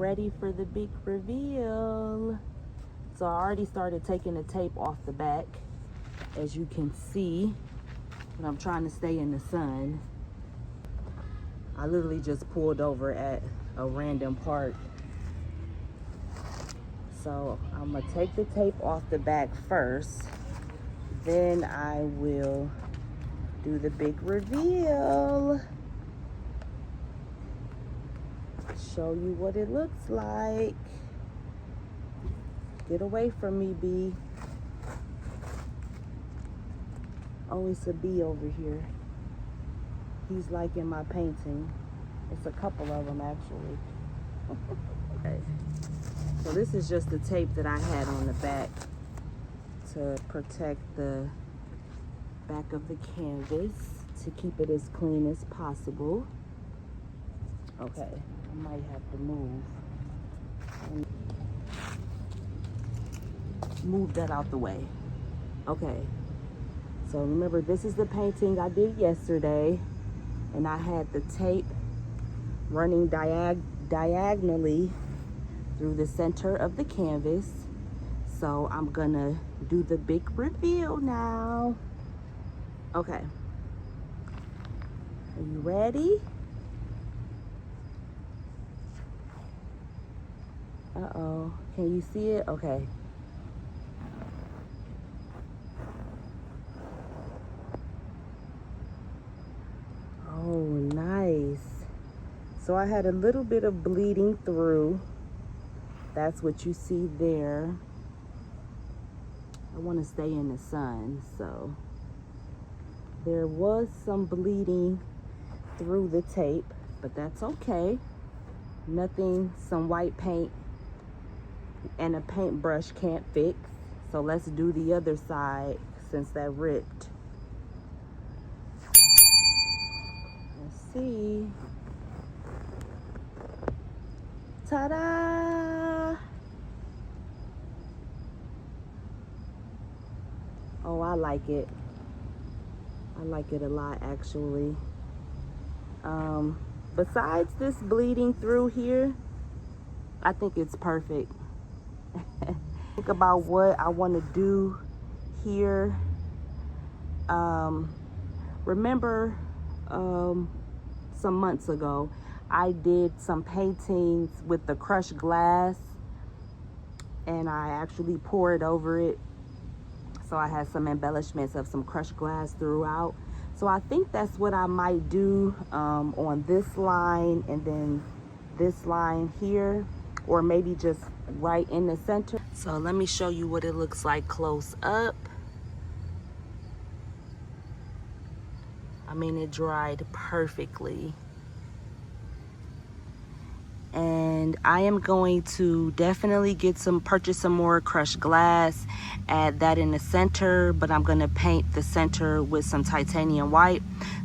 ready for the big reveal. So I already started taking the tape off the back, as you can see, but I'm trying to stay in the sun. I literally just pulled over at a random part. So I'm gonna take the tape off the back first, then I will do the big reveal. Show you what it looks like. Get away from me, bee. Oh, it's a bee over here. He's liking my painting. It's a couple of them, actually. Okay. So this is just the tape that I had on the back to protect the back of the canvas, to keep it as clean as possible. Okay, I might have to move that out the way. Okay, so remember, this is the painting I did yesterday, and I had the tape running diagonally through the center of the canvas. So I'm gonna do the big reveal now. Okay, are you ready? Uh-oh, can you see it? Okay. Oh, nice. So I had a little bit of bleeding through. That's what you see there. I want to stay in the sun, so there was some bleeding through the tape, but that's okay. Nothing some white paint and a paintbrush can't fix. So let's do the other side since that ripped. Let's see. Ta-da! Oh, I like it. I like it a lot, actually. Besides this bleeding through here, I think it's perfect. Think about what I want to do here. Remember some months ago, I did some paintings with the crushed glass, and I actually poured over it. So I had some embellishments of some crushed glass throughout. So I think that's what I might do on this line, and then this line here, or maybe just right in the center. So let me show you what it looks like close up. I mean, it dried perfectly. And I am going to definitely purchase some more crushed glass, add that in the center, but I'm gonna paint the center with some titanium white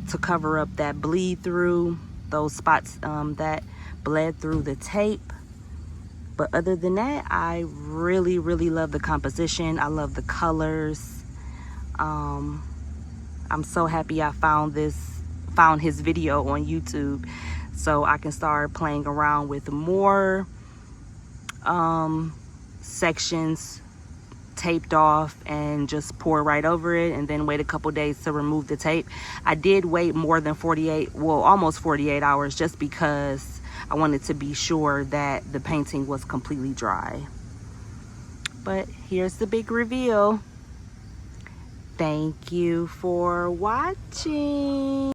to cover up that bleed through, those spots that bled through the tape. But other than that, I really, really love the composition. I love the colors. I'm so happy I found his video on YouTube, so I can start playing around with more sections taped off and just pour right over it, and then wait a couple days to remove the tape. I did wait more than almost 48 hours, just because I wanted to be sure that the painting was completely dry. But here's the big reveal. Thank you for watching.